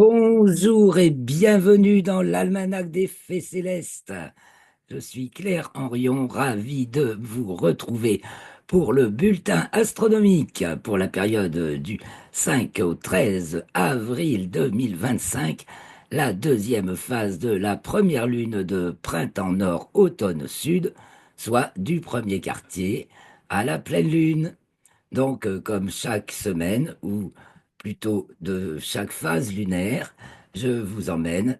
Bonjour et bienvenue dans l'Almanach des Fées Célestes. Je suis Claire Henrion, ravi de vous retrouver pour le bulletin astronomique pour la période du 5 au 13 avril 2025, la deuxième phase de la première lune de printemps nord, automne sud, soit du premier quartier à la pleine lune. Donc, comme chaque semaine, ou plutôt de chaque phase lunaire, je vous emmène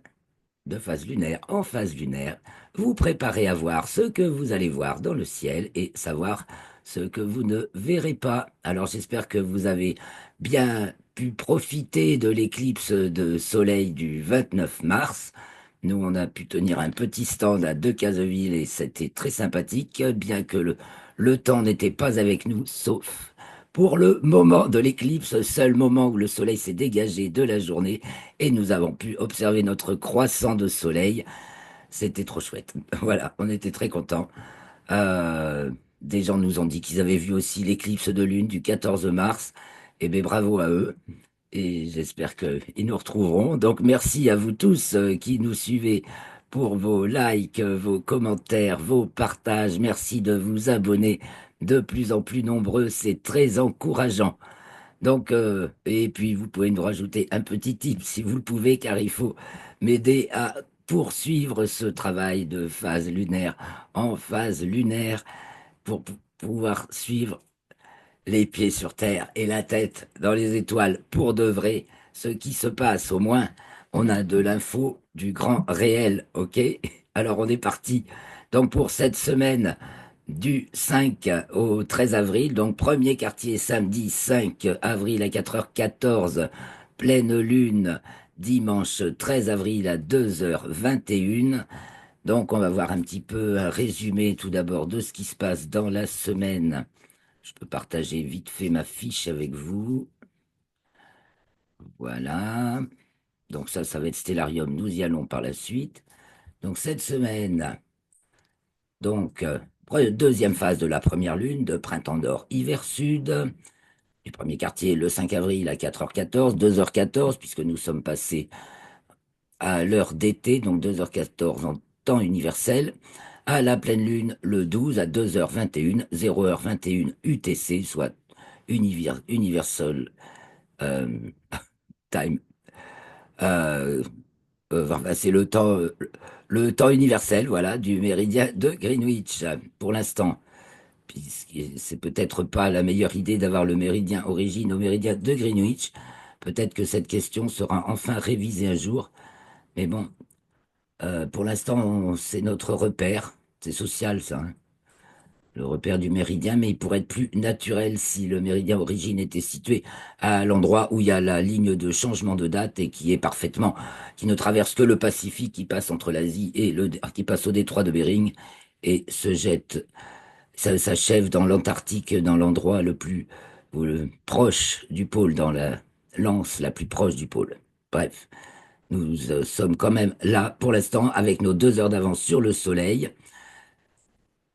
de phase lunaire en phase lunaire, vous préparez à voir ce que vous allez voir dans le ciel et savoir ce que vous ne verrez pas. Alors, j'espère que vous avez bien pu profiter de l'éclipse de soleil du 29 mars. Nous, on a pu tenir un petit stand à Decazeville et c'était très sympathique, bien que le temps n'était pas avec nous, sauf pour le moment de l'éclipse, seul moment où le soleil s'est dégagé de la journée et nous avons pu observer notre croissant de soleil. C'était trop chouette. Voilà, on était très contents. Des gens nous ont dit qu'ils avaient vu aussi l'éclipse de lune du 14 mars. Eh bien, bravo à eux et j'espère qu'ils nous retrouveront. Donc merci à vous tous qui nous suivez pour vos likes, vos commentaires, vos partages. Merci de vous abonner de plus en plus nombreux, c'est très encourageant. Donc, et puis vous pouvez nous rajouter un petit tip si vous le pouvez, car il faut m'aider à poursuivre ce travail de phase lunaire en phase lunaire pour pouvoir suivre les pieds sur terre et la tête dans les étoiles pour de vrai, ce qui se passe. Au moins, on a de l'info du grand réel, ok? Alors on est parti. Donc pour cette semaine du 5 au 13 avril, donc premier quartier samedi 5 avril à 4h14, pleine lune dimanche 13 avril à 2h21. Donc on va voir un petit peu un résumé tout d'abord de ce qui se passe dans la semaine. Je peux partager vite fait ma fiche avec vous. Voilà. Donc ça va être Stellarium. Nous y allons par la suite. Donc cette semaine, donc deuxième phase de la première lune de printemps nord, hiver sud. Du premier quartier le 5 avril à 4h14, 2h14, puisque nous sommes passés à l'heure d'été, donc 2h14 en temps universel, à la pleine lune le 12 à 2h21, 0h21 UTC, soit Universal euh, Time. Euh, enfin, c'est le temps universel, voilà, du méridien de Greenwich pour l'instant. Puisque c'est peut-être pas la meilleure idée d'avoir le méridien origine au méridien de Greenwich. Peut-être que cette question sera enfin révisée un jour. Mais bon, pour l'instant, c'est notre repère. C'est social, ça, hein, le repère du méridien, mais il pourrait être plus naturel si le méridien origine était situé à l'endroit où il y a la ligne de changement de date et qui est parfaitement, qui ne traverse que le Pacifique, qui passe entre l'Asie et qui passe au détroit de Bering et se jette, ça s'achève dans l'Antarctique, dans l'endroit le plus proche du pôle, dans la lance la plus proche du pôle. Bref, nous sommes quand même là pour l'instant avec nos 2 heures d'avance sur le Soleil.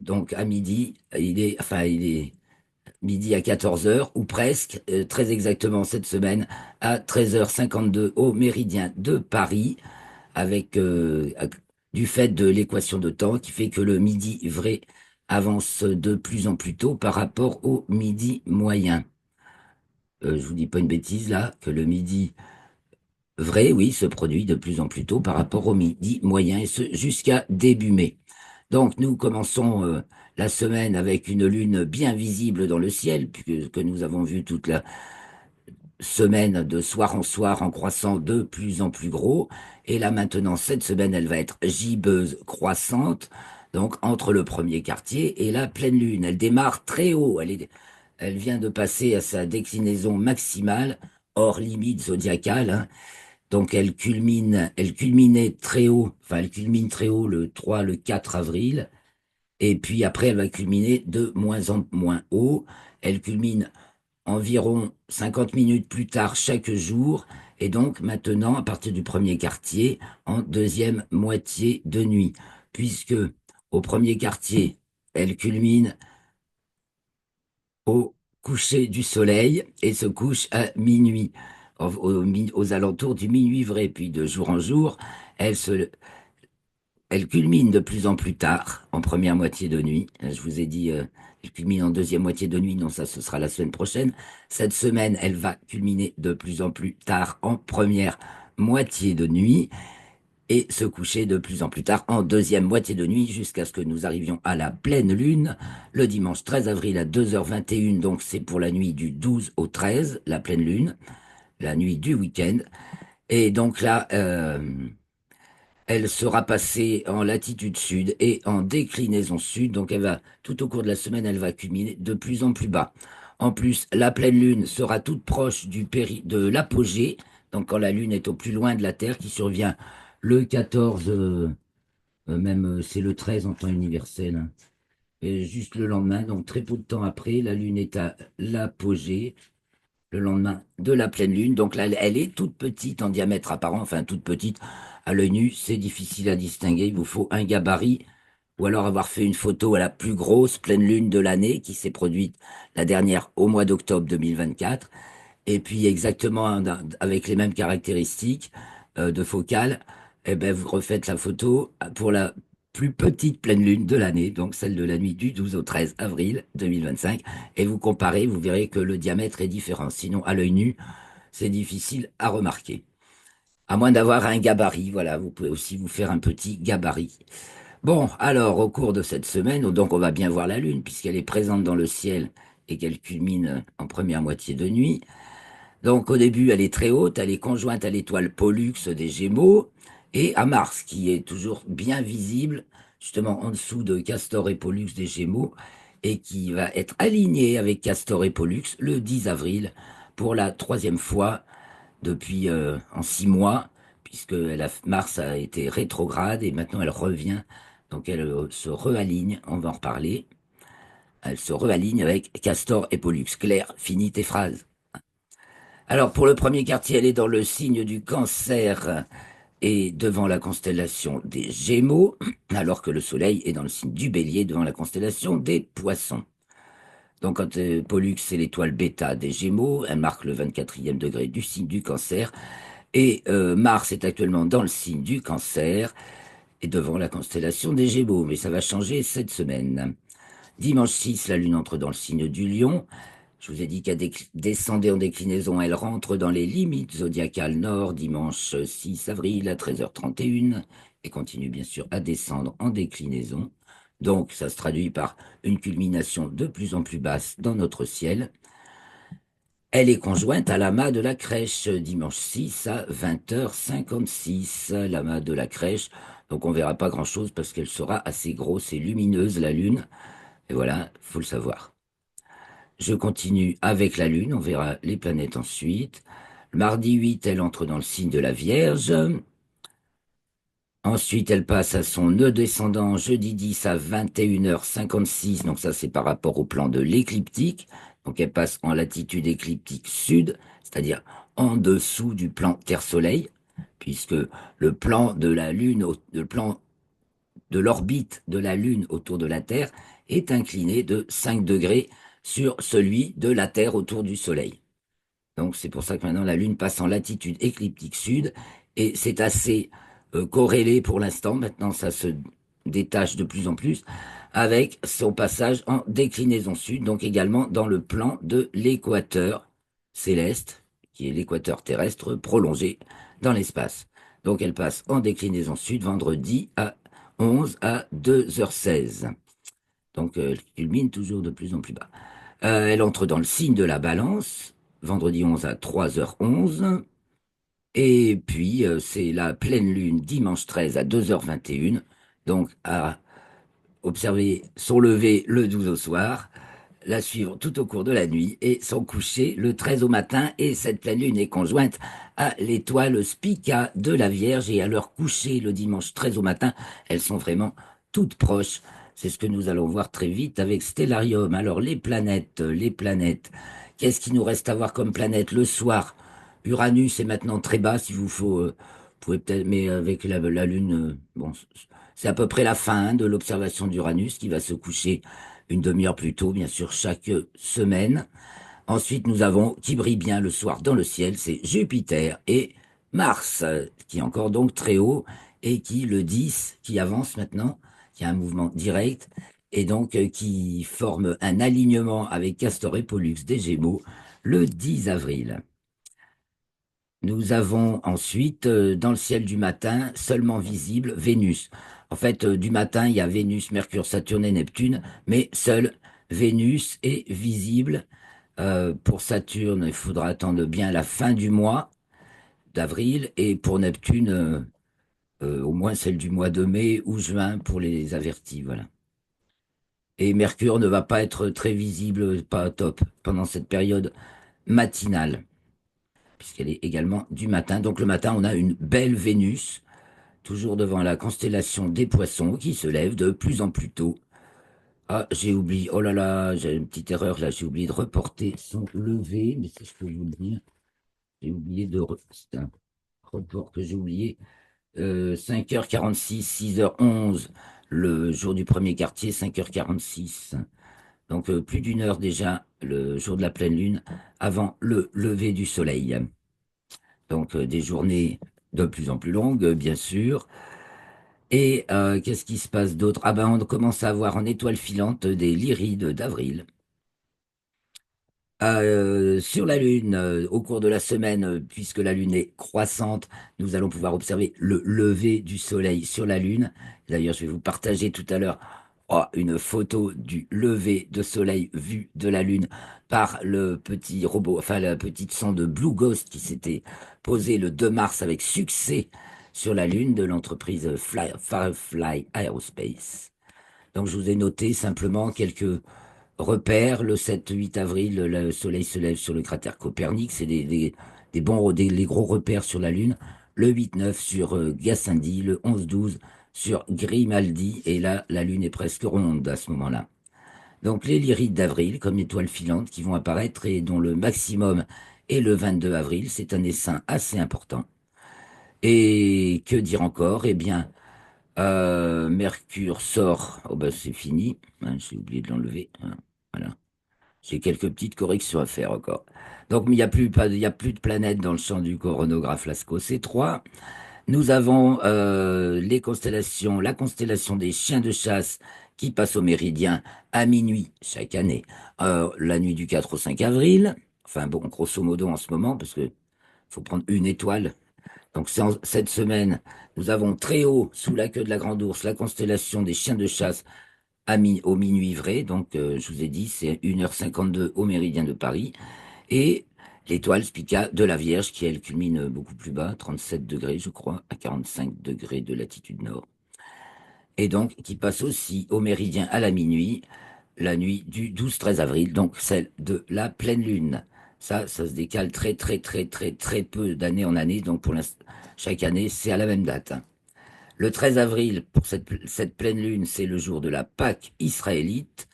Donc à midi, il est midi à 14 heures, ou presque, très exactement cette semaine, à 13h52 au méridien de Paris, avec du fait de l'équation de temps qui fait que le midi vrai avance de plus en plus tôt par rapport au midi moyen. Je vous dis pas une bêtise là, que le midi vrai, oui, se produit de plus en plus tôt par rapport au midi moyen, et ce jusqu'à début mai. Donc nous commençons la semaine avec une lune bien visible dans le ciel, puisque que nous avons vu toute la semaine de soir en soir en croissant de plus en plus gros. Et là maintenant, cette semaine, elle va être gibbeuse croissante, donc entre le premier quartier et la pleine lune. Elle démarre très haut, elle vient de passer à sa déclinaison maximale, hors limite zodiacale, hein. Donc elle culminait très haut, enfin elle culmine très haut le 3, le 4 avril, et puis après elle va culminer de moins en moins haut. Elle culmine environ 50 minutes plus tard chaque jour, et donc maintenant, à partir du premier quartier, en deuxième moitié de nuit, puisque au premier quartier, elle culmine au coucher du soleil et se couche à minuit. aux alentours du minuit vrai, puis de jour en jour, elle se, elle culmine de plus en plus tard, en première moitié de nuit. Je vous ai dit, elle culmine en deuxième moitié de nuit. Non, ça, ce sera la semaine prochaine. Cette semaine, elle va culminer de plus en plus tard en première moitié de nuit et se coucher de plus en plus tard en deuxième moitié de nuit jusqu'à ce que nous arrivions à la pleine lune le dimanche 13 avril à 2h21. Donc, c'est pour la nuit du 12 au 13, la pleine lune, la nuit du week-end. Et donc là, elle sera passée en latitude sud et en déclinaison sud. Donc elle va, tout au cours de la semaine, elle va culminer de plus en plus bas. En plus, la pleine lune sera toute proche de l'apogée. Donc quand la lune est au plus loin de la Terre, qui survient le 14, c'est le 13 en temps universel, hein. Et juste le lendemain, donc très peu de temps après, la lune est à l'apogée le lendemain de la pleine lune. Donc là, elle est toute petite en diamètre apparent, enfin toute petite à l'œil nu, c'est difficile à distinguer. Il vous faut un gabarit ou alors avoir fait une photo à la plus grosse pleine lune de l'année qui s'est produite la dernière au mois d'octobre 2024. Et puis exactement avec les mêmes caractéristiques de focale, eh ben, vous refaites la photo pour la plus petite pleine lune de l'année, donc celle de la nuit du 12 au 13 avril 2025, et vous comparez, vous verrez que le diamètre est différent. Sinon, à l'œil nu, c'est difficile à remarquer. À moins d'avoir un gabarit, voilà, vous pouvez aussi vous faire un petit gabarit. Bon, alors, au cours de cette semaine, donc on va bien voir la Lune, puisqu'elle est présente dans le ciel et qu'elle culmine en première moitié de nuit. Donc au début, elle est très haute, elle est conjointe à l'étoile Pollux des Gémeaux et à Mars, qui est toujours bien visible, justement en dessous de Castor et Pollux des Gémeaux, et qui va être alignée avec Castor et Pollux le 10 avril pour la troisième fois depuis en 6 mois, puisque Mars a été rétrograde et maintenant elle revient, donc elle se réaligne, on va en reparler, elle se réaligne avec Castor et Pollux. Claire, finis tes phrases. Alors, pour le premier quartier, elle est dans le signe du Cancer et devant la constellation des Gémeaux, alors que le Soleil est dans le signe du Bélier devant la constellation des Poissons. Donc, quand Pollux, c'est l'étoile bêta des Gémeaux, elle marque le 24e degré du signe du Cancer, et Mars est actuellement dans le signe du Cancer et devant la constellation des Gémeaux, mais ça va changer cette semaine. Dimanche 6, la Lune entre dans le signe du Lion. Je vous ai dit qu'elle descendait en déclinaison, elle rentre dans les limites zodiacales nord dimanche 6 avril à 13h31 et continue bien sûr à descendre en déclinaison. Donc ça se traduit par une culmination de plus en plus basse dans notre ciel. Elle est conjointe à l'amas de la crèche dimanche 6 à 20h56, l'amas de la crèche. Donc on verra pas grand-chose parce qu'elle sera assez grosse et lumineuse la lune. Et voilà, faut le savoir. Je continue avec la Lune, on verra les planètes ensuite. Le mardi 8, elle entre dans le signe de la Vierge. Ensuite, elle passe à son nœud descendant jeudi 10 à 21h56. Donc ça, c'est par rapport au plan de l'écliptique. Donc elle passe en latitude écliptique sud, c'est-à-dire en dessous du plan Terre-Soleil, puisque le plan de la Lune, le plan de l'orbite de la Lune autour de la Terre est incliné de 5 degrés sur celui de la Terre autour du Soleil. Donc c'est pour ça que maintenant la Lune passe en latitude écliptique sud et c'est assez corrélé pour l'instant. Maintenant ça se détache de plus en plus avec son passage en déclinaison sud, donc également dans le plan de l'équateur céleste, qui est l'équateur terrestre prolongé dans l'espace. Donc elle passe en déclinaison sud vendredi à 11 à 2h16. Donc elle culmine toujours de plus en plus bas. Elle entre dans le signe de la balance, vendredi 11 à 3h11. Et puis, c'est la pleine lune, dimanche 13 à 2h21. Donc, à observer son lever le 12 au soir, la suivre tout au cours de la nuit et son coucher le 13 au matin. Et cette pleine lune est conjointe à l'étoile Spica de la Vierge et à leur coucher le dimanche 13 au matin. Elles sont vraiment toutes proches. C'est ce que nous allons voir très vite avec Stellarium. Alors les planètes. Qu'est-ce qu'il nous reste à voir comme planète le soir? Uranus est maintenant très bas, s'il vous faut. Vous pouvez peut-être, mais avec la Lune, bon, c'est à peu près la fin hein, de l'observation d'Uranus qui va se coucher une demi-heure plus tôt, bien sûr, chaque semaine. Ensuite, nous avons qui brille bien le soir dans le ciel, c'est Jupiter et Mars, qui est encore donc très haut et qui, le 10, qui avance maintenant, qui a un mouvement direct et donc qui forme un alignement avec Castor et Pollux des Gémeaux le 10 avril. Nous avons ensuite, dans le ciel du matin, seulement visible Vénus. En fait, du matin, il y a Vénus, Mercure, Saturne et Neptune, mais seule Vénus est visible. Pour Saturne, il faudra attendre bien la fin du mois d'avril, et pour Neptune, au moins celle du mois de mai ou juin pour les avertis, voilà. Et Mercure ne va pas être très visible, pas top, pendant cette période matinale, puisqu'elle est également du matin. Donc le matin, on a une belle Vénus toujours devant la constellation des Poissons, qui se lève de plus en plus tôt. Ah, j'ai oublié, oh là là, j'ai une petite erreur là, j'ai oublié de reporter son lever, mais ça je peux vous le dire. J'ai oublié c'est un report que j'ai oublié. 5h46, 6h11, le jour du premier quartier, 5h46. Donc plus d'une heure déjà, le jour de la pleine lune, avant le lever du soleil. Donc des journées de plus en plus longues, bien sûr. Et qu'est-ce qui se passe d'autre? Ah ben, on commence à avoir en étoile filante des lyrides d'avril. Sur la Lune, au cours de la semaine, puisque la Lune est croissante, nous allons pouvoir observer le lever du Soleil sur la Lune. D'ailleurs, je vais vous partager tout à l'heure une photo du lever de Soleil vu de la Lune par le petit robot, enfin la petite sonde Blue Ghost qui s'était posée le 2 mars avec succès sur la Lune de l'entreprise Firefly Aerospace. Donc, je vous ai noté simplement quelques repères. Le 7-8 avril, le Soleil se lève sur le cratère Copernic. C'est des bons, les gros repères sur la Lune. Le 8-9 sur Gassendi. Le 11-12 sur Grimaldi. Et là, la Lune est presque ronde à ce moment-là. Donc, les lyrides d'avril, comme étoiles filantes, qui vont apparaître et dont le maximum est le 22 avril. C'est un essaim assez important. Et que dire encore? Eh bien, Mercure sort. Oh ben, c'est fini. Hein, j'ai oublié de l'enlever. Hein, voilà. J'ai quelques petites corrections à faire encore. Donc, il n'y a plus, pas, il y a plus de planètes dans le champ du coronographe Lascaux C3. Nous avons les constellations, la constellation des chiens de chasse qui passe au méridien à minuit chaque année, la nuit du 4 au 5 avril. Enfin bon, grosso modo en ce moment, parce que faut prendre une étoile. Donc cette semaine, nous avons très haut, sous la queue de la Grande Ourse, la constellation des chiens de chasse au minuit vrai. Donc je vous ai dit, c'est 1h52 au méridien de Paris. Et l'étoile Spica de la Vierge, qui elle culmine beaucoup plus bas, 37 degrés, je crois, à 45 degrés de latitude nord. Et donc qui passe aussi au méridien à la minuit, la nuit du 12-13 avril, donc celle de la pleine lune. Ça se décale très, très, très, très, très peu d'année en année. Donc, pour l'instant, chaque année, c'est à la même date. Le 13 avril, pour cette pleine lune, c'est le jour de la Pâque israélite.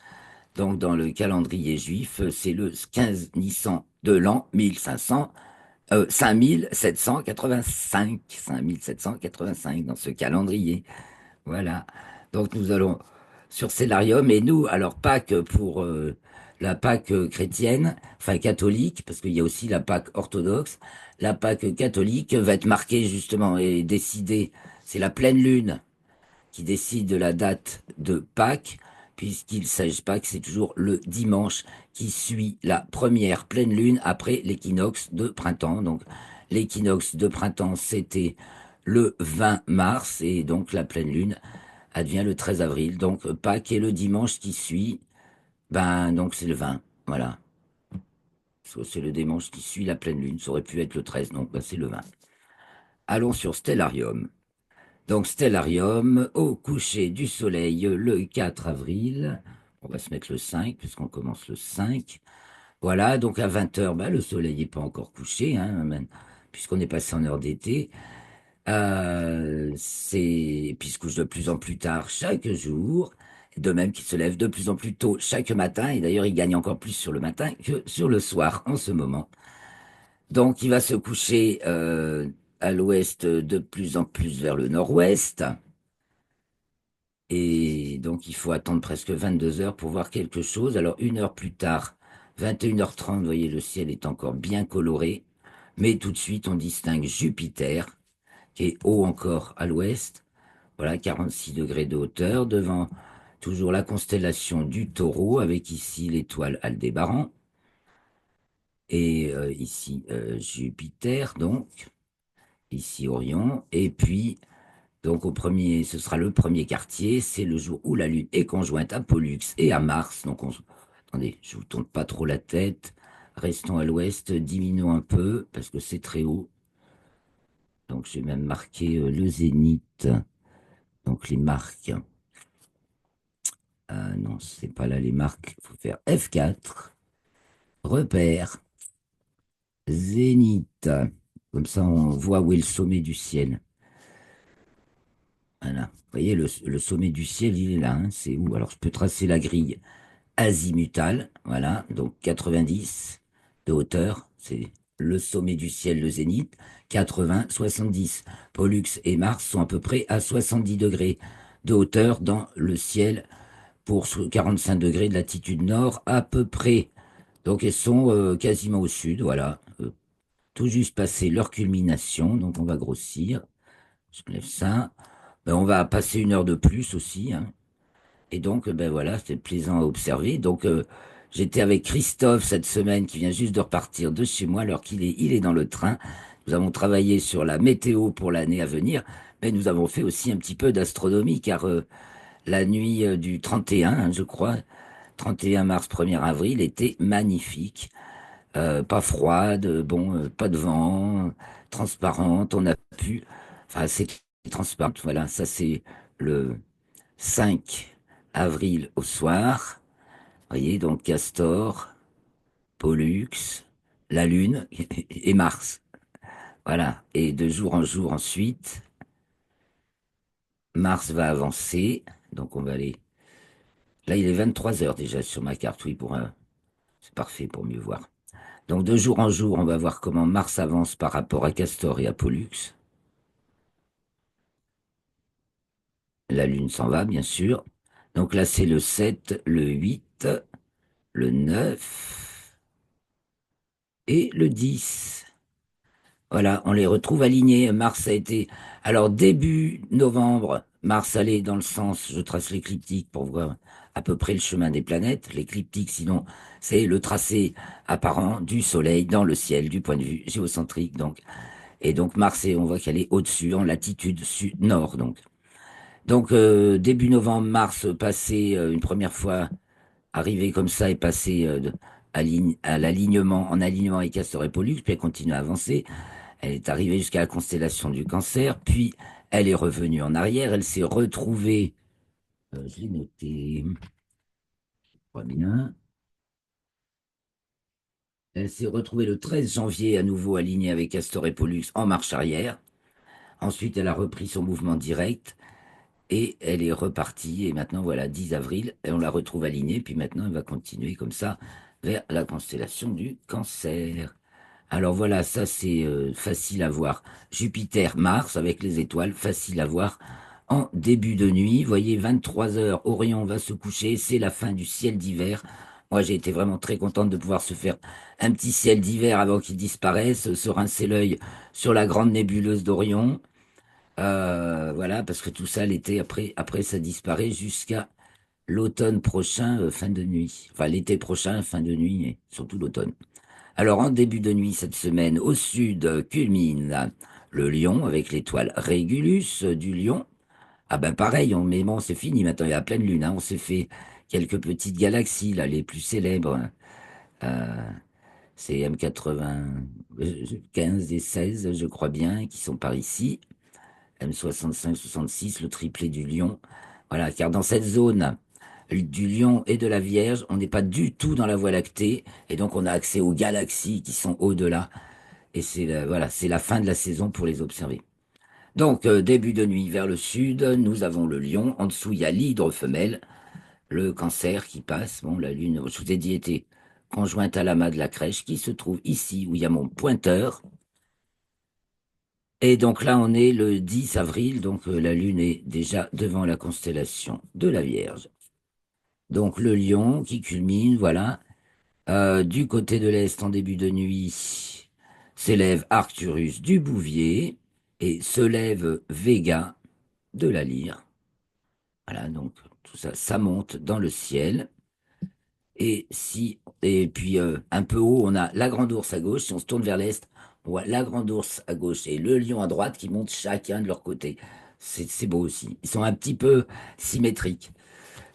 Donc, dans le calendrier juif, c'est le 15 Nissan de l'an 1500, 5785. 5785 dans ce calendrier. Voilà. Donc nous allons sur Célarium et nous, alors Pâques pour la Pâque chrétienne, enfin catholique, parce qu'il y a aussi la Pâque orthodoxe. La Pâque catholique va être marquée justement et décidée, c'est la pleine lune qui décide de la date de Pâques, puisqu'il s'agit pas que c'est toujours le dimanche qui suit la première pleine lune après l'équinoxe de printemps. Donc l'équinoxe de printemps, c'était le 20 mars et donc la pleine lune advient le 13 avril. Donc Pâques est le dimanche qui suit, ben donc c'est le 20. Voilà. Soit c'est le dimanche qui suit la pleine lune. Ça aurait pu être le 13, donc ben, c'est le 20. Allons sur Stellarium. Donc Stellarium, au coucher du soleil le 4 avril. On va se mettre le 5, puisqu'on commence le 5. Voilà, donc à 20 heures, bah, le soleil n'est pas encore couché, hein, puisqu'on est passé en heure d'été. Puis il se couche de plus en plus tard chaque jour, de même qu'il se lève de plus en plus tôt chaque matin, et d'ailleurs il gagne encore plus sur le matin que sur le soir en ce moment. Donc il va se coucher à l'ouest de plus en plus vers le nord-ouest. Et donc, il faut attendre presque 22 heures pour voir quelque chose. Alors, une heure plus tard, 21h30, vous voyez, le ciel est encore bien coloré, mais tout de suite, on distingue Jupiter, qui est haut encore à l'ouest, voilà, 46 degrés de hauteur, devant toujours la constellation du Taureau, avec ici l'étoile Aldébaran, et ici Jupiter, donc, ici Orion, et puis, donc au premier, ce sera le premier quartier, c'est le jour où la Lune est conjointe à Pollux et à Mars, attendez, je vous tourne pas trop la tête, restons à l'ouest, diminuons un peu, parce que c'est très haut, donc j'ai même marqué le zénith, donc les marques. Ah non, c'est pas là les marques. Il faut faire F4, repère, zénith. Comme ça, on voit où est le sommet du ciel. Voilà. Vous voyez, le sommet du ciel, il est là, hein. C'est où? Alors, je peux tracer la grille azimutale. Voilà. Donc, 90 de hauteur. C'est le sommet du ciel, le zénith. 80, 70. Pollux et Mars sont à peu près à 70 degrés de hauteur dans le ciel pour 45 degrés de latitude nord à peu près. Donc elles sont quasiment au sud, voilà. Tout juste passé leur culmination, donc on va grossir. Je lève ça. Ben, on va passer une heure de plus aussi, hein. Et donc, ben voilà, c'est plaisant à observer. Donc, j'étais avec Christophe cette semaine qui vient juste de repartir de chez moi alors il est dans le train. Nous avons travaillé sur la météo pour l'année à venir, mais nous avons fait aussi un petit peu d'astronomie car la nuit du 31, hein, je crois, 31 mars, 1er avril, était magnifique. Pas froide, bon, pas de vent, transparente. On a pu, enfin, c'est transparente. Voilà, ça c'est le 5 avril au soir. Vous voyez, donc Castor, Pollux, la Lune et Mars. Voilà. Et de jour en jour ensuite, Mars va avancer. Donc on va aller. Là, il est 23 heures déjà sur ma carte. Oui, c'est parfait pour mieux voir. Donc de jour en jour, on va voir comment Mars avance par rapport à Castor et à Pollux. La Lune s'en va, bien sûr. Donc là, c'est le 7, le 8, le 9 et le 10. Voilà, on les retrouve alignés. Mars a été... Alors, début novembre, Mars allait dans le sens, je trace l'écliptique pour voir à peu près le chemin des planètes. L'écliptique, sinon, c'est le tracé apparent du Soleil dans le ciel du point de vue géocentrique. Donc, et donc, Mars, on voit qu'elle est au-dessus, en latitude sud-nord. Donc, début novembre, Mars passait une première fois, arrivé comme ça et passé à l'alignement, en alignement avec Castor et Pollux, puis elle continue à avancer. Elle est arrivée jusqu'à la constellation du Cancer, puis elle est revenue en arrière, elle s'est retrouvée, je l'ai noté, je crois bien, elle s'est retrouvée le 13 janvier à nouveau alignée avec Castor et Pollux en marche arrière. Ensuite, elle a repris son mouvement direct. Et elle est repartie, et maintenant voilà, 10 avril, et on la retrouve alignée, puis maintenant elle va continuer comme ça vers la constellation du Cancer. Alors voilà, ça c'est facile à voir. Jupiter, Mars avec les étoiles, facile à voir en début de nuit. Vous voyez, 23 heures, Orion va se coucher, c'est la fin du ciel d'hiver. Moi j'ai été vraiment très contente de pouvoir se faire un petit ciel d'hiver avant qu'il disparaisse, se rincer l'œil sur la grande nébuleuse d'Orion. Voilà, parce que tout ça, l'été, après ça disparaît jusqu'à l'automne prochain, fin de nuit. Enfin, l'été prochain, fin de nuit, mais surtout l'automne. Alors, en début de nuit, cette semaine, au sud, culmine le Lion avec l'étoile Régulus du Lion. Ah ben pareil, mais bon, c'est fini maintenant, il y a pleine lune, hein. On s'est fait quelques petites galaxies, là, les plus célèbres. Euh, c'est M95 et 16, je crois bien, qui sont par ici. M65-66, le triplé du Lion. Voilà, car dans cette zone du Lion et de la Vierge, on n'est pas du tout dans la Voie lactée, et donc on a accès aux galaxies qui sont au-delà, et voilà, c'est la fin de la saison pour les observer. Donc, début de nuit vers le sud, nous avons le Lion, en dessous il y a l'Hydre femelle, le Cancer qui passe, bon, la Lune, je vous ai dit, était conjointe à l'amas de la Crèche, qui se trouve ici, où il y a mon pointeur. Et donc là, on est le 10 avril, donc la Lune est déjà devant la constellation de la Vierge. Donc le Lion qui culmine, voilà. Du côté de l'Est, en début de nuit, s'élève Arcturus du Bouvier et se lève Vega de la Lyre. Voilà, donc tout ça, ça monte dans le ciel. Et puis un peu haut, on a la Grande Ourse à gauche. Si on se tourne vers l'Est, on voit la Grande Ourse à gauche et le Lion à droite qui montent chacun de leur côté. C'est beau aussi. Ils sont un petit peu symétriques,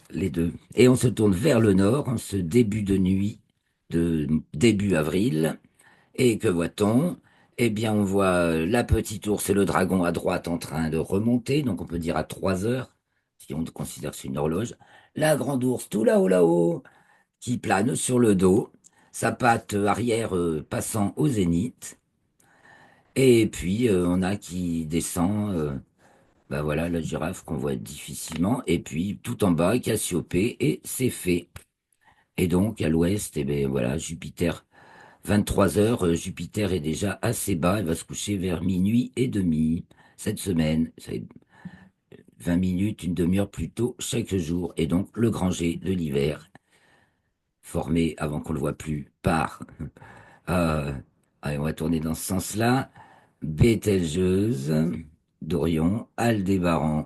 les deux. Et on se tourne vers le nord, en ce début de nuit, de début avril. Et que voit-on? Eh bien, on voit la petite ours et le dragon à droite en train de remonter, donc on peut dire à 3 heures, si on considère que c'est une horloge. La grande ours tout là-haut, là-haut, qui plane sur le dos, sa patte arrière passant au zénith. Et puis, on a qui descend, bah voilà, la girafe qu'on voit difficilement. Et puis, tout en bas, Cassiopée et c'est fait. Et donc, à l'ouest, eh ben voilà, Jupiter 23 heures, Jupiter est déjà assez bas, il va se coucher vers minuit et demi cette semaine. C'est 20 minutes, une demi-heure plus tôt chaque jour. Et donc le grand G de l'hiver, formé avant qu'on le voit plus par... euh, allez, on va tourner dans ce sens-là. Bételgeuse d'Orion, Aldébaran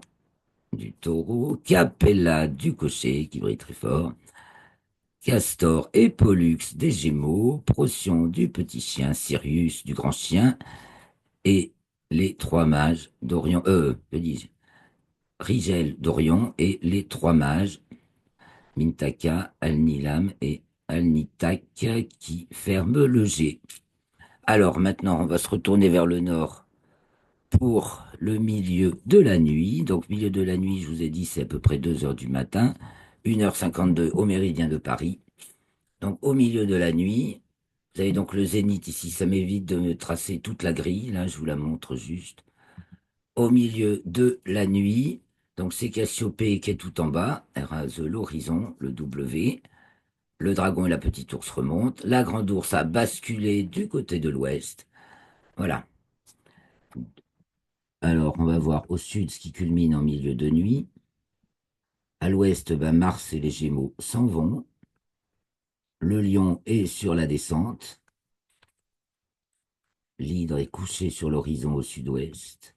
du Taureau, Capella du Cocher qui brille très fort, Castor et Pollux des Gémeaux, Procyon du Petit Chien, Sirius du Grand Chien, et les trois mages d'Orion, que dis-je, Rigel d'Orion et les trois mages, Mintaka, Alnilam et Alnitak, qui ferment le G. Alors maintenant, on va se retourner vers le nord pour le milieu de la nuit. Donc, milieu de la nuit, je vous ai dit, c'est à peu près 2 heures du matin, 1h52 au méridien de Paris. Donc, au milieu de la nuit, vous avez donc le zénith ici, ça m'évite de me tracer toute la grille. Là, je vous la montre juste. Au milieu de la nuit. Donc c'est Cassiopée qui est tout en bas, elle rase l'horizon, le W. Le dragon et la petite ours remontent. La grande ours a basculé du côté de l'ouest. Voilà. Alors on va voir au sud ce qui culmine en milieu de nuit. À l'ouest, ben, Mars et les Gémeaux s'en vont. Le lion est sur la descente. L'hydre est couché sur l'horizon au sud-ouest,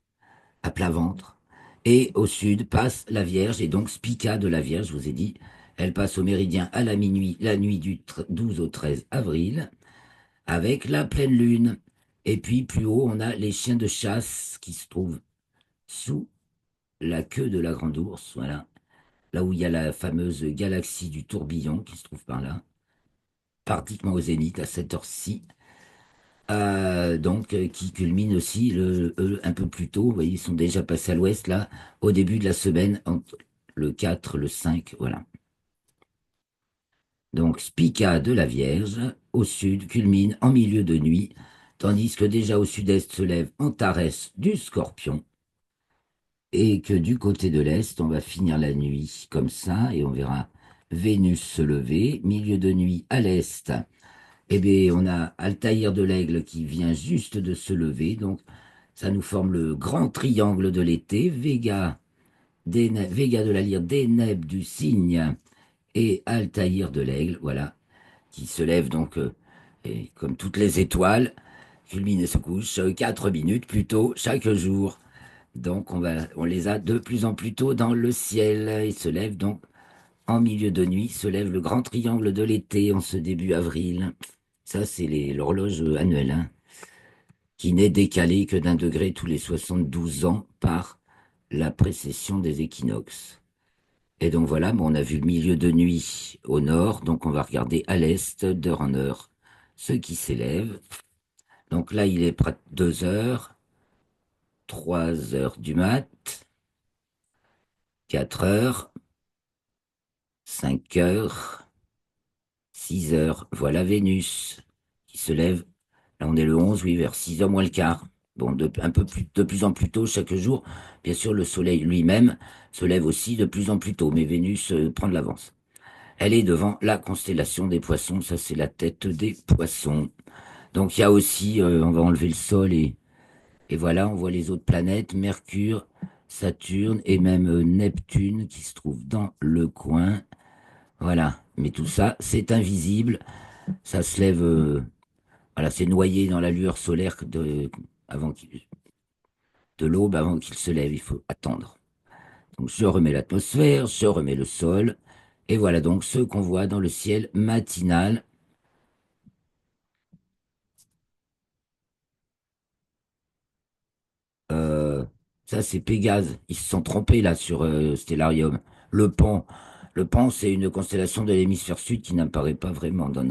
à plat ventre. Et au sud passe la Vierge, et donc Spica de la Vierge, je vous ai dit, elle passe au méridien à la minuit, la nuit du 12 au 13 avril, avec la pleine lune. Et puis plus haut, on a les chiens de chasse qui se trouvent sous la queue de la grande ours, voilà, là où il y a la fameuse galaxie du tourbillon qui se trouve par là, pratiquement au zénith à cette heure-ci. Donc qui culmine aussi un peu plus tôt. Vous voyez, ils sont déjà passés à l'ouest là, au début de la semaine, entre le 4, le 5, voilà. Donc Spica de la Vierge, au sud, culmine en milieu de nuit, tandis que déjà au sud-est se lève Antares du Scorpion, et que du côté de l'est, on va finir la nuit comme ça, et on verra Vénus se lever, milieu de nuit à l'est. Eh bien, on a Altaïr de l'Aigle qui vient juste de se lever, donc ça nous forme le grand triangle de l'été, Vega de la Lyre, Deneb du Cygne et Altaïr de l'Aigle, voilà, qui se lève donc, et comme toutes les étoiles, culmine et se couche 4 minutes plus tôt chaque jour. Donc on les a de plus en plus tôt dans le ciel. Ils se lèvent donc en milieu de nuit, se lève le grand triangle de l'été en ce début avril. Ça, c'est l'horloge annuelle, hein, qui n'est décalée que d'un degré tous les 72 ans par la précession des équinoxes. Et donc voilà, bon, on a vu le milieu de nuit au nord, donc on va regarder à l'est, d'heure en heure, ce qui s'élève. Donc là, il est près de 2 heures, 3 heures du mat, 4 heures, 5 heures, 6 heures. Voilà Vénus qui se lève. Là, on est le 11, oui, vers 6 heures moins le quart. Bon, un peu plus, de plus en plus tôt chaque jour. Bien sûr, le Soleil lui-même se lève aussi de plus en plus tôt, mais Vénus prend de l'avance. Elle est devant la constellation des Poissons, ça c'est la tête des Poissons. Donc il y a aussi, on va enlever le Sol et voilà, on voit les autres planètes, Mercure, Saturne et même Neptune qui se trouve dans le coin. Voilà, mais tout ça, c'est invisible Ça se lève, voilà, c'est noyé dans la lueur solaire avant de l'aube, avant qu'il se lève. Il faut attendre. Donc, je remets l'atmosphère, je remets le sol. Et voilà donc ce qu'on voit dans le ciel matinal. Euh, Ça, c'est Pégase. Ils se sont trompés là sur Stellarium. Le Pan. Le Pan, c'est une constellation de l'hémisphère sud qui n'apparaît pas vraiment dans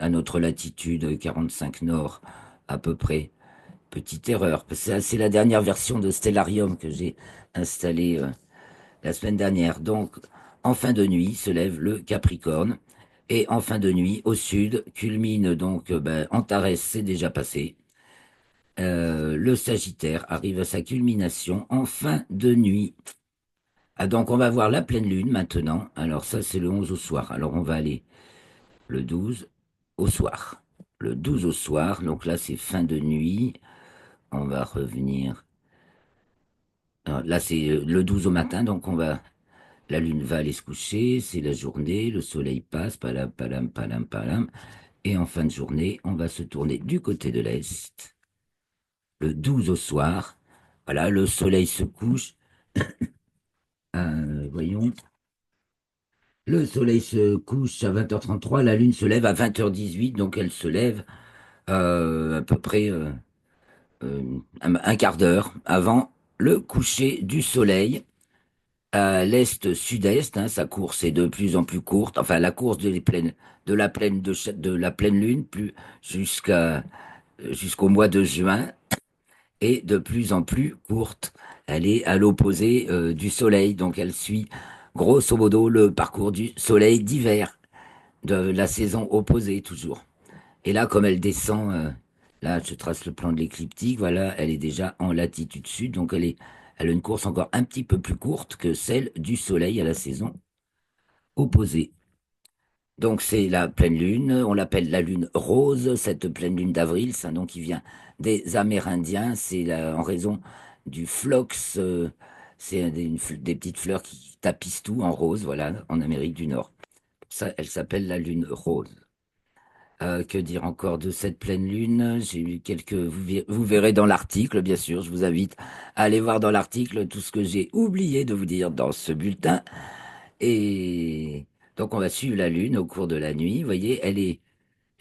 à notre latitude 45 nord, à peu près. Petite erreur. C'est la dernière version de Stellarium que j'ai installée la semaine dernière. Donc, en fin de nuit, se lève le Capricorne. Et en fin de nuit, au sud, culmine donc Antares, c'est déjà passé. Le Sagittaire arrive à sa culmination en fin de nuit. Ah, donc on va voir la pleine lune maintenant. Alors ça c'est le 11 au soir. Alors on va aller le 12 au soir. Le 12 au soir, donc là c'est fin de nuit. On va revenir. Alors, là c'est le 12 au matin, donc la lune va aller se coucher, c'est la journée, le soleil passe, palam, palam, palam, palam. Et en fin de journée, on va se tourner du côté de l'Est. Le 12 au soir, voilà, le soleil se couche. Voyons. Le soleil se couche à 20h33, la lune se lève à 20h18, donc elle se lève à peu près un quart d'heure avant le coucher du soleil à l'est-sud-est. Hein, sa course est de plus en plus courte. Enfin, la course de la pleine lune jusqu'au mois de juin est de plus en plus courte. Elle est à l'opposé du soleil, donc elle suit grosso modo le parcours du soleil d'hiver, de la saison opposée toujours. Et là, comme elle descend, là, je trace le plan de l'écliptique, voilà, elle est déjà en latitude sud, donc elle a une course encore un petit peu plus courte que celle du soleil à la saison opposée. Donc c'est la pleine lune, on l'appelle la lune rose, cette pleine lune d'avril, c'est un nom qui vient des Amérindiens, en raison du phlox, c'est des petites fleurs qui tapissent tout en rose, voilà, en Amérique du Nord. Ça, elle s'appelle la lune rose. Que dire encore de cette pleine lune? J'ai eu vous verrez dans l'article, bien sûr. Je vous invite à aller voir dans l'article tout ce que j'ai oublié de vous dire dans ce bulletin. Et donc, on va suivre la lune au cours de la nuit. Vous voyez, elle est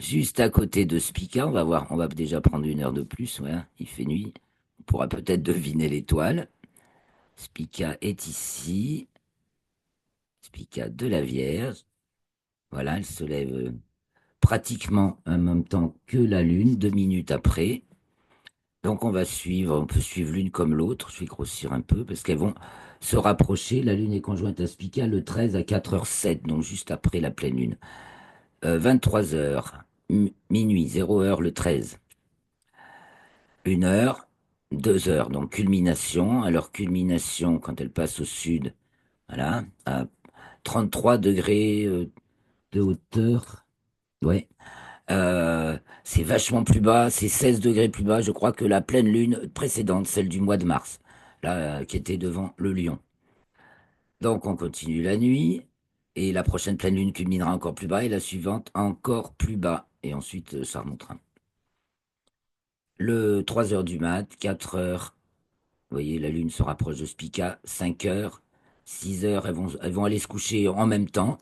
juste à côté de Spica. On va voir, on va déjà prendre une heure de plus. Ouais, il fait nuit. On pourra peut-être deviner l'étoile. Spica est ici. Spica de la Vierge. Voilà, elle se lève pratiquement en même temps que la lune, 2 minutes après. Donc on peut suivre l'une comme l'autre. Je vais grossir un peu parce qu'elles vont se rapprocher. La lune est conjointe à Spica le 13 à 4h07, donc juste après la pleine lune. 23 heures, minuit, 0 heure le 13. 1 heure, 2 heures, donc culmination. Alors culmination, quand elle passe au sud, voilà, à 33 degrés de hauteur. Ouais. C'est vachement plus bas, c'est 16 degrés plus bas, je crois, que la pleine lune précédente, celle du mois de mars, là, qui était devant le lion. Donc on continue la nuit, et la prochaine pleine lune culminera encore plus bas, et la suivante encore plus bas, et ensuite ça remontera. Le 3 heures du mat, 4 heures, vous voyez, la lune se rapproche de Spica, 5 heures, 6 heures, elles vont aller se coucher en même temps.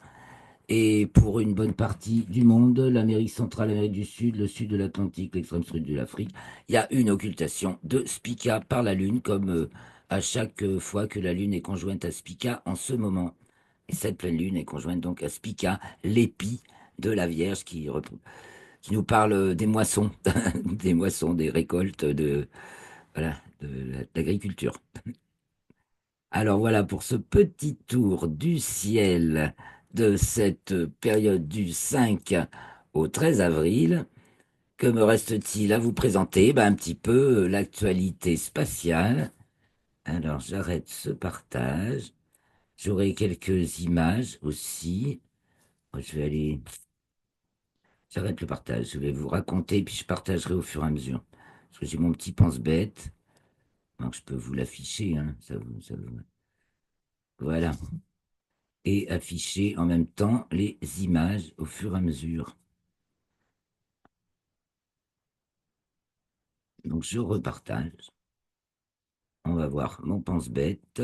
Et pour une bonne partie du monde, l'Amérique centrale, l'Amérique du Sud, le sud de l'Atlantique, l'extrême sud de l'Afrique, il y a une occultation de Spica par la Lune, comme à chaque fois que la Lune est conjointe à Spica en ce moment. Et cette pleine Lune est conjointe donc à Spica, l'épi de la Vierge qui nous parle des moissons, des moissons, des récoltes, voilà, de l'agriculture. Alors voilà pour ce petit tour du ciel de cette période du 5 au 13 avril. Que me reste-t-il à vous présenter? Ben, un petit peu l'actualité spatiale. Alors j'arrête ce partage. J'aurai quelques images aussi. Je vais aller. J'arrête le partage. Je vais vous raconter, puis je partagerai au fur et à mesure. Parce que j'ai mon petit pense-bête. Donc je peux vous l'afficher, hein. Voilà. et afficher en même temps les images au fur et à mesure. Donc je repartage. On va voir mon pense-bête.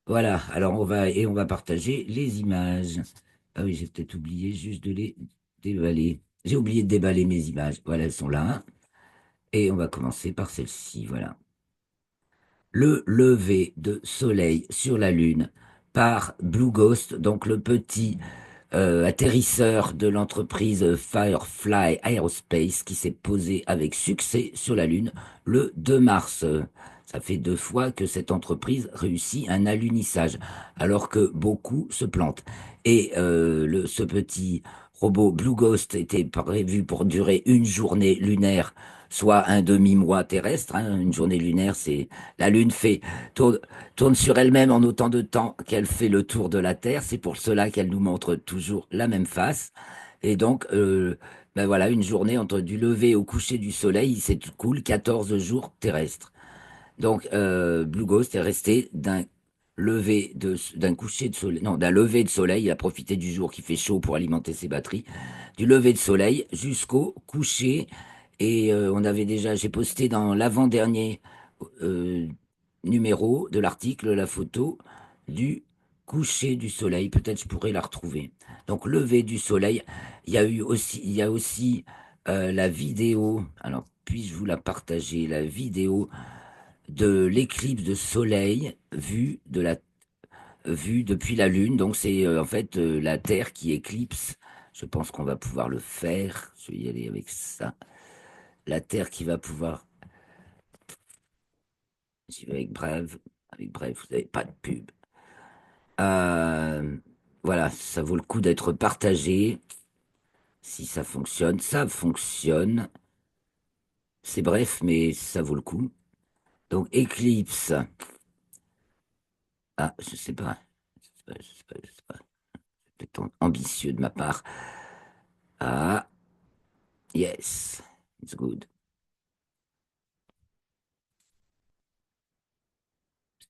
Voilà, alors on va partager les images. Ah oui, j'ai peut-être oublié juste de les déballer. J'ai oublié de déballer mes images. Voilà, elles sont là. Et on va commencer par celle-ci, voilà. Le lever de soleil sur la Lune par Blue Ghost, donc le petit atterrisseur de l'entreprise Firefly Aerospace qui s'est posé avec succès sur la Lune le 2 mars. Ça fait 2 fois que cette entreprise réussit un alunissage, alors que beaucoup se plantent. Et ce petit robot Blue Ghost était prévu pour durer une journée lunaire, soit un demi-mois terrestre. Hein. Une journée lunaire, c'est la Lune tourne, tourne sur elle-même en autant de temps qu'elle fait le tour de la Terre. C'est pour cela qu'elle nous montre toujours la même face. Et donc, ben voilà, une journée entre du lever au coucher du soleil, c'est tout cool, 14 jours terrestres. Donc, Blue Ghost est resté d'un coucher de soleil, non, d'un lever de soleil. Il a profité du jour qui fait chaud pour alimenter ses batteries, du lever de soleil jusqu'au coucher. Et j'ai posté dans l'avant-dernier euh, numéro de l'article la photo du coucher du soleil. Peut-être je pourrais la retrouver. Donc, lever du soleil. Il y a aussi la vidéo. Alors, puis-je vous la partager, la vidéo de l'éclipse de soleil vue depuis la Lune. Donc c'est en fait la Terre qui éclipse. Je pense qu'on va pouvoir le faire. Je vais y aller avec ça. La Terre qui va pouvoir. J'y vais avec Brève. Avec Brève, vous n'avez pas de pub. Euh, voilà, ça vaut le coup d'être partagé. Si ça fonctionne, ça fonctionne. C'est bref, mais ça vaut le coup. Donc éclipse. Ah, je sais pas. Je sais pas, je sais pas, je sais pas. C'est peut-être ambitieux de ma part. Ah, yes, it's good.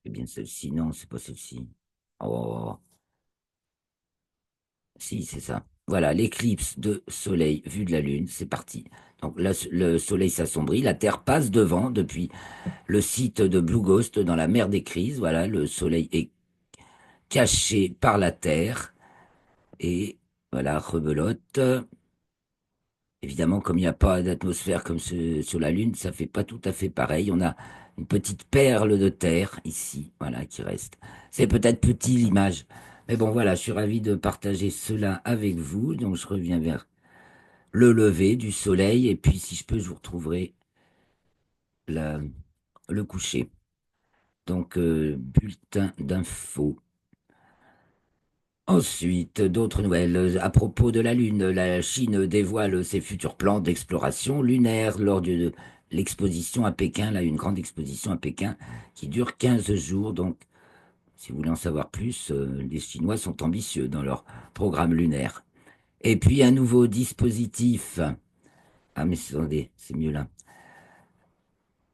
C'est bien celle-ci. Non, c'est pas celle-ci. Oh, si, c'est ça. Voilà, l'éclipse de soleil vue de la Lune, c'est parti. Donc là, le soleil s'assombrit, la Terre passe devant depuis le site de Blue Ghost dans la mer des Crises. Voilà, le soleil est caché par la Terre et voilà, rebelote. Évidemment, comme il n'y a pas d'atmosphère comme sur la Lune, ça fait pas tout à fait pareil. On a une petite perle de terre ici, voilà, qui reste. C'est peut-être petit l'image, mais bon, voilà, je suis ravi de partager cela avec vous. Donc, je reviens vers le lever du soleil et puis, si je peux, je vous retrouverai la- le coucher. Donc, bulletin d'infos. Ensuite, d'autres nouvelles. À propos de la Lune, la Chine dévoile ses futurs plans d'exploration lunaire lors de l'exposition à Pékin, là, une grande exposition à Pékin qui dure 15 jours. Donc, si vous voulez en savoir plus, les Chinois sont ambitieux dans leur programme lunaire. Et puis, un nouveau dispositif. Ah, mais attendez, c'est mieux là.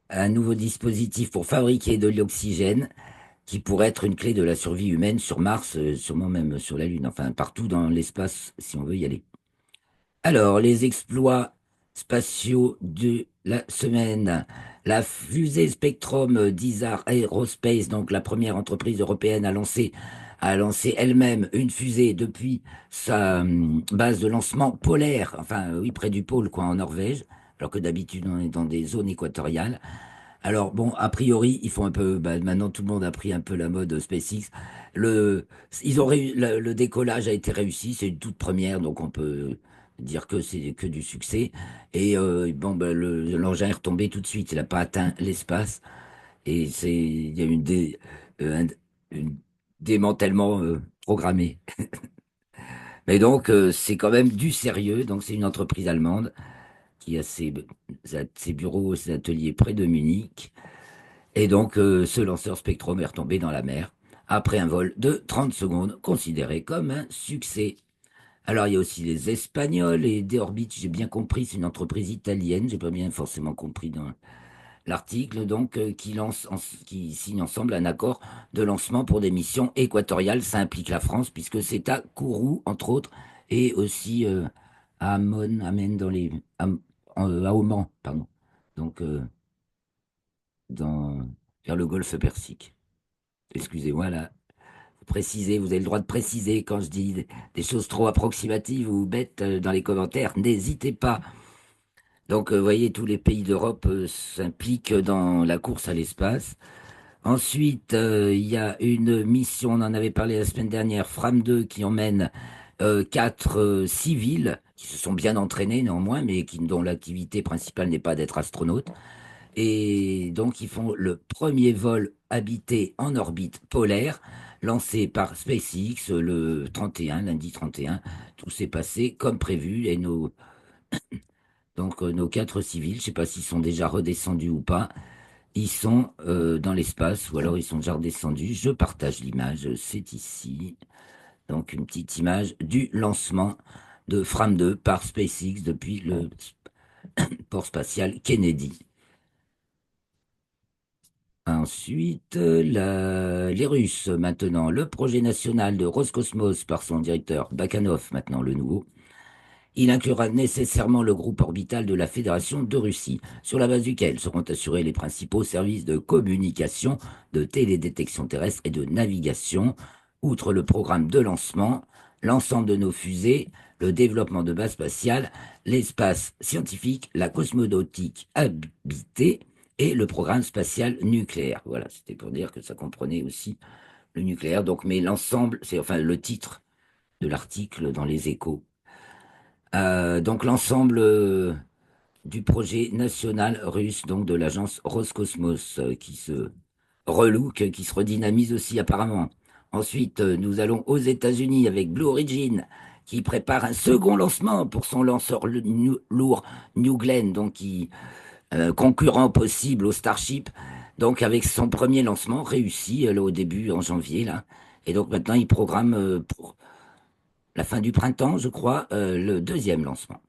Un nouveau dispositif pour fabriquer de l'oxygène qui pourrait être une clé de la survie humaine sur Mars, sûrement même sur la Lune, enfin partout dans l'espace si on veut y aller. Alors, les exploits spatiaux de la semaine. La fusée Spectrum d'Isar Aerospace, donc la première entreprise européenne a lancé elle-même une fusée depuis sa base de lancement polaire, enfin oui, près du pôle, quoi, en Norvège, alors que d'habitude on est dans des zones équatoriales. Alors bon, a priori, ils font un peu. Bah, maintenant, tout le monde a pris un peu la mode SpaceX. Le, le décollage a été réussi. C'est une toute première, donc on peut dire que c'est que du succès. Et bon, bah, l'engin est retombé tout de suite. Il n'a pas atteint l'espace. Et il y a eu une démantèlement programmé. Mais donc, c'est quand même du sérieux. Donc, c'est une entreprise allemande qui a ses bureaux, ses ateliers près de Munich. Et donc, ce lanceur Spectrum est retombé dans la mer après un vol de 30 secondes, considéré comme un succès. Alors, il y a aussi les Espagnols et Deorbit, j'ai bien compris, c'est une entreprise italienne, j'ai pas bien forcément compris l'article donc qui signe ensemble un accord de lancement pour des missions équatoriales. Ça implique la France puisque c'est à Kourou, entre autres, et aussi à Amen à Oman, pardon. Donc dans, vers le golfe Persique. Excusez-moi là. Précisez, vous avez le droit de préciser quand je dis des choses trop approximatives ou bêtes dans les commentaires. N'hésitez pas. Donc, vous voyez, tous les pays d'Europe s'impliquent dans la course à l'espace. Ensuite, il y a une mission, on en avait parlé la semaine dernière, Fram 2, qui emmène quatre civils qui se sont bien entraînés néanmoins, mais dont l'activité principale n'est pas d'être astronaute. Et donc, ils font le premier vol habité en orbite polaire, lancé par SpaceX le 31, lundi 31. Tout s'est passé comme prévu et nos quatre civils, je ne sais pas s'ils sont déjà redescendus ou pas, ils sont dans l'espace ou alors ils sont déjà redescendus. Je partage l'image, c'est ici. Donc, une petite image du lancement de Fram 2 par SpaceX depuis le port spatial Kennedy. Ensuite, les Russes, maintenant, le projet national de Roscosmos par son directeur Bakhanov, maintenant le nouveau, il inclura nécessairement le groupe orbital de la Fédération de Russie, sur la base duquel seront assurés les principaux services de communication, de télédétection terrestre et de navigation, outre le programme de lancement, l'ensemble de nos fusées, le développement de bases spatiales, l'espace scientifique, la cosmonautique habitée et le programme spatial nucléaire. Voilà, c'était pour dire que ça comprenait aussi le nucléaire. Donc, mais l'ensemble, c'est enfin le titre de l'article dans les Échos. Donc l'ensemble du projet national russe, donc de l'agence Roscosmos, qui se relook, qui se redynamise aussi apparemment. Ensuite, nous allons aux États-Unis avec Blue Origin, qui prépare un second lancement pour son lanceur lourd New Glenn, donc concurrent possible au Starship. Donc avec son premier lancement réussi là, au début en janvier là. Et donc maintenant il programme pour la fin du printemps, je crois, le deuxième lancement.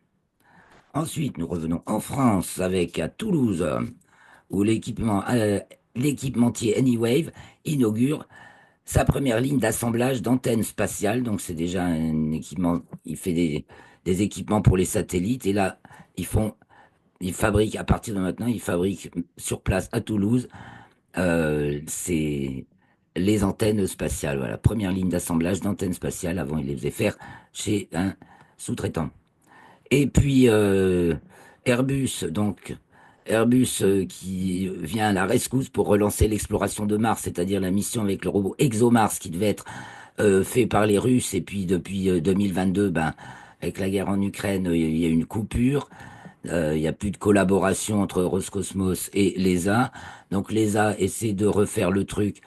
Ensuite, nous revenons en France avec à Toulouse, où l'équipementier Anywave inaugure sa première ligne d'assemblage d'antennes spatiales. Donc, c'est déjà un équipement. Il fait des équipements pour les satellites. Et là, ils fabriquent, à partir de maintenant, ils fabriquent sur place à Toulouse, les antennes spatiales. Voilà, première ligne d'assemblage d'antennes spatiales. Avant, ils les faisaient faire chez un sous-traitant. Et puis Airbus, donc Airbus qui vient à la rescousse pour relancer l'exploration de Mars, c'est-à-dire la mission avec le robot ExoMars qui devait être fait par les Russes. Et puis depuis 2022, ben, avec la guerre en Ukraine, il y a une coupure. Il n'y a plus de collaboration entre Roscosmos et l'ESA. Donc l'ESA essaie de refaire le truc,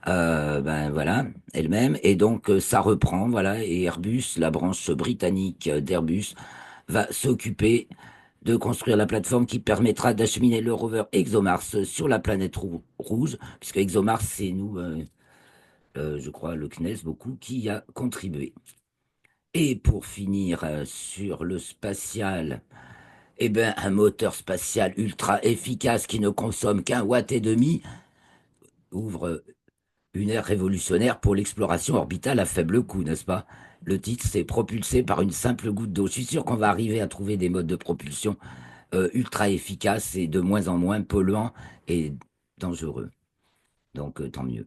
ben voilà, elle-même. Et donc ça reprend, voilà. Et Airbus, la branche britannique d'Airbus, va s'occuper de construire la plateforme qui permettra d'acheminer le rover ExoMars sur la planète rouge, puisque ExoMars, c'est nous, je crois, le CNES, beaucoup, qui y a contribué. Et pour finir sur le spatial, eh ben, un moteur spatial ultra efficace qui ne consomme qu'un watt et demi ouvre une ère révolutionnaire pour l'exploration orbitale à faible coût, n'est-ce pas? Le titre, c'est propulsé par une simple goutte d'eau. Je suis sûr qu'on va arriver à trouver des modes de propulsion ultra efficaces et de moins en moins polluants et dangereux. Donc, tant mieux.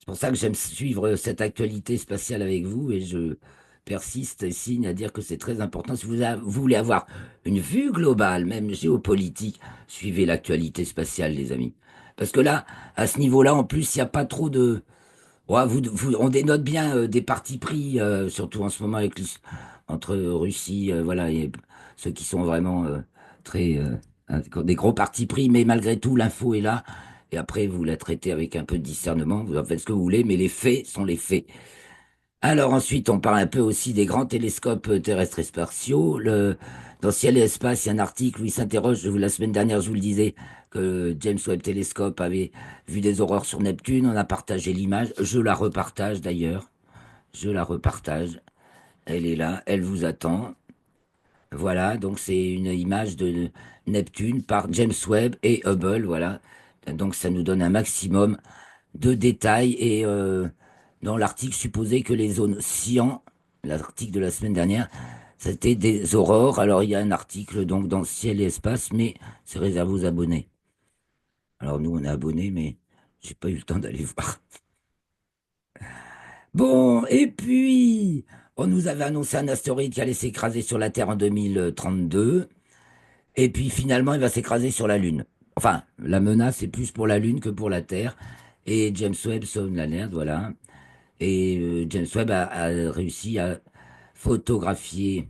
C'est pour ça que j'aime suivre cette actualité spatiale avec vous et je persiste et signe à dire que c'est très important. Si vous voulez avoir une vue globale, même géopolitique, suivez l'actualité spatiale, les amis. Parce que là, à ce niveau-là, en plus, il n'y a pas trop de... Ouais, on dénote bien des partis pris, surtout en ce moment entre Russie, voilà, et ceux qui sont vraiment très des gros partis pris, mais malgré tout, l'info est là. Et après, vous la traitez avec un peu de discernement, vous en faites ce que vous voulez, mais les faits sont les faits. Alors ensuite, on parle un peu aussi des grands télescopes terrestres et spatiaux. Dans Ciel et Espace, il y a un article où il s'interroge, la semaine dernière, je vous le disais, que James Webb Telescope avait vu des aurores sur Neptune. On a partagé l'image. Je la repartage d'ailleurs. Je la repartage. Elle est là, elle vous attend. Voilà, donc c'est une image de Neptune par James Webb et Hubble, voilà. Donc ça nous donne un maximum de détails et dans l'article supposé que les zones cyan, l'article de la semaine dernière, c'était des aurores. Alors il y a un article donc dans Ciel et Espace, mais c'est réservé aux abonnés. Alors nous on est abonnés, mais j'ai pas eu le temps d'aller voir. Bon, et puis on nous avait annoncé un astéroïde qui allait s'écraser sur la Terre en 2032. Et puis finalement, il va s'écraser sur la Lune. Enfin, la menace est plus pour la Lune que pour la Terre. Et James Webb sonne l'alerte, voilà. Et James Webb a réussi à photographier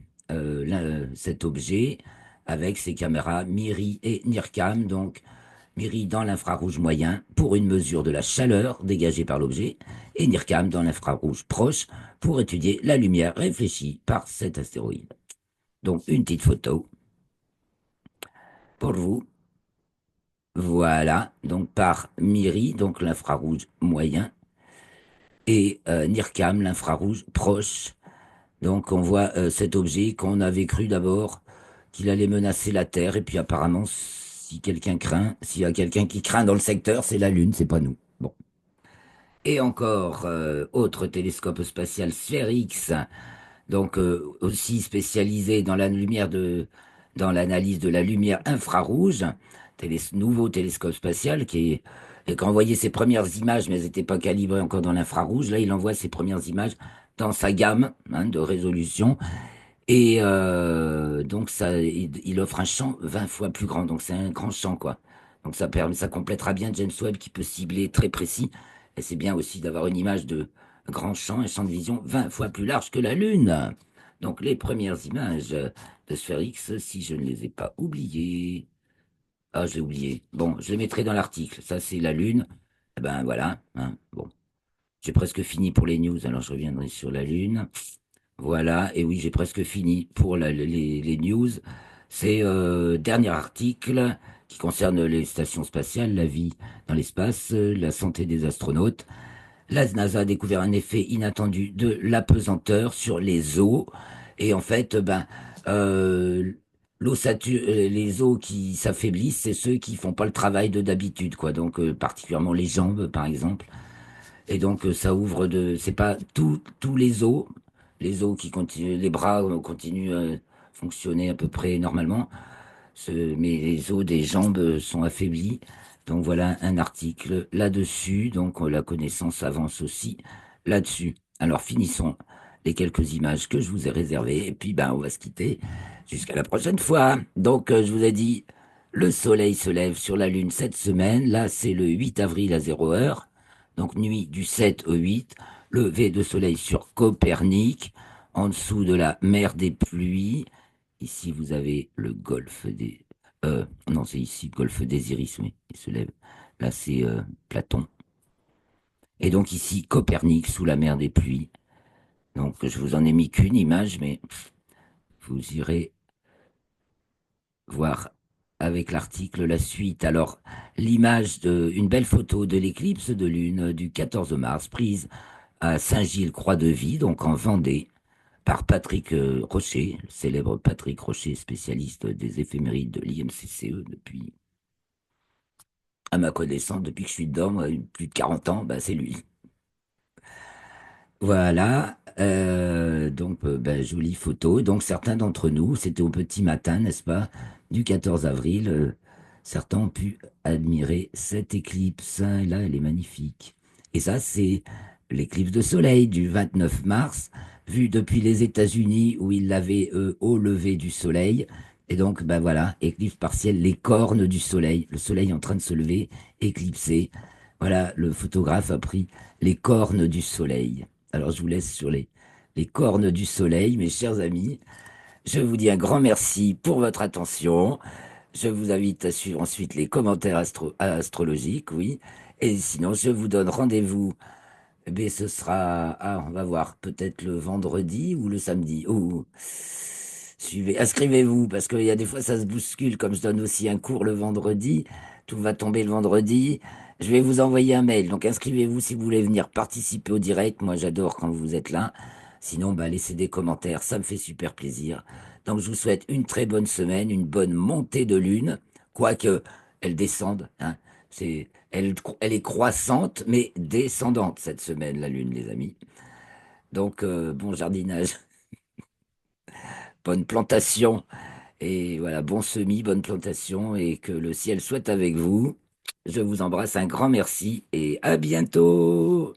cet objet avec ses caméras MIRI et NIRCam. Donc, MIRI dans l'infrarouge moyen pour une mesure de la chaleur dégagée par l'objet et NIRCam dans l'infrarouge proche pour étudier la lumière réfléchie par cet astéroïde. Donc, une petite photo pour vous. Voilà, donc par MIRI, donc l'infrarouge moyen, et NIRCam, l'infrarouge proche. Donc on voit cet objet qu'on avait cru d'abord qu'il allait menacer la Terre, et puis apparemment, si quelqu'un craint, s'il y a quelqu'un qui craint dans le secteur, c'est la Lune, c'est pas nous. Bon. Et encore, autre télescope spatial Sphérix, donc aussi spécialisé dans la lumière dans l'analyse de la lumière infrarouge, nouveau télescope spatial qui a envoyé ses premières images, mais elles n'étaient pas calibrées encore dans l'infrarouge. Là, il envoie ses premières images dans sa gamme de résolution. Et donc, il offre un champ 20 fois plus grand. Donc, c'est un grand champ, quoi. Donc, ça complétera bien James Webb qui peut cibler très précis. Et c'est bien aussi d'avoir une image de grand champ, un champ de vision 20 fois plus large que la Lune. Donc, les premières images de Sphérix, si je ne les ai pas oubliées. Ah, je l'ai oublié. Bon, je les mettrai dans l'article. Ça, c'est la Lune. Eh ben, voilà. Bon, j'ai presque fini pour les news. Alors, je reviendrai sur la Lune. Voilà, et oui, j'ai presque fini pour les news. C'est dernier article qui concerne les stations spatiales, la vie dans l'espace, la santé des astronautes. La NASA a découvert un effet inattendu de l'apesanteur sur les os. Et en fait, euh, les os qui s'affaiblissent, c'est ceux qui font pas le travail de d'habitude, quoi. Donc, particulièrement les jambes, par exemple. Et donc, ça ouvre c'est pas tous les os qui continuent, les bras continuent à fonctionner à peu près normalement, mais les os des jambes sont affaiblis. Donc, voilà un article là-dessus. Donc, la connaissance avance aussi là-dessus. Alors, finissons les quelques images que je vous ai réservées. Et puis, ben, on va se quitter jusqu'à la prochaine fois. Donc, je vous ai dit, le soleil se lève sur la Lune cette semaine. Là, c'est le 8 avril à 0 heure. Donc, nuit du 7 au 8. Lever de soleil sur Copernic, en dessous de la mer des pluies. Ici, vous avez le golfe des... non, c'est ici, golfe des Iris, oui, il se lève. Là, c'est Platon. Et donc ici, Copernic, sous la mer des pluies. Donc, je vous en ai mis qu'une image, mais vous irez voir avec l'article la suite. Alors, une belle photo de l'éclipse de lune du 14 mars, prise à Saint-Gilles-Croix-de-Vie, donc en Vendée, par Patrick Rocher, le célèbre Patrick Rocher, spécialiste des éphémérides de l'IMCCE depuis, à ma connaissance, depuis que je suis dedans, moi, plus de 40 ans, bah, c'est lui. Voilà, donc jolie photo. Donc certains d'entre nous, c'était au petit matin, n'est-ce pas, du 14 avril, certains ont pu admirer cette éclipse. Et là, elle est magnifique. Et ça, c'est l'éclipse de soleil du 29 mars, vue depuis les États-Unis où ils l'avaient au lever du soleil. Et donc, ben voilà, éclipse partielle, les cornes du soleil, le soleil en train de se lever, éclipsé. Voilà, le photographe a pris les cornes du soleil. Alors, je vous laisse sur les cornes du soleil, mes chers amis. Je vous dis un grand merci pour votre attention. Je vous invite à suivre ensuite les commentaires astrologiques, oui. Et sinon, je vous donne rendez-vous. Eh bien, ce sera, on va voir, peut-être le vendredi ou le samedi. Ou suivez, inscrivez-vous, parce qu'il y a des fois, ça se bouscule, comme je donne aussi un cours le vendredi. Tout va tomber le vendredi. Je vais vous envoyer un mail. Donc, inscrivez-vous si vous voulez venir participer au direct. Moi, j'adore quand vous êtes là. Sinon, bah, laissez des commentaires. Ça me fait super plaisir Donc, je vous souhaite une très bonne semaine, une bonne montée de lune, quoique elle descende, hein. Elle est croissante, mais descendante cette semaine, la lune, les amis. Donc, bon jardinage, bonne plantation, et voilà, bon semis, bonne plantation, et que le ciel soit avec vous. Je vous embrasse, un grand merci, et à bientôt!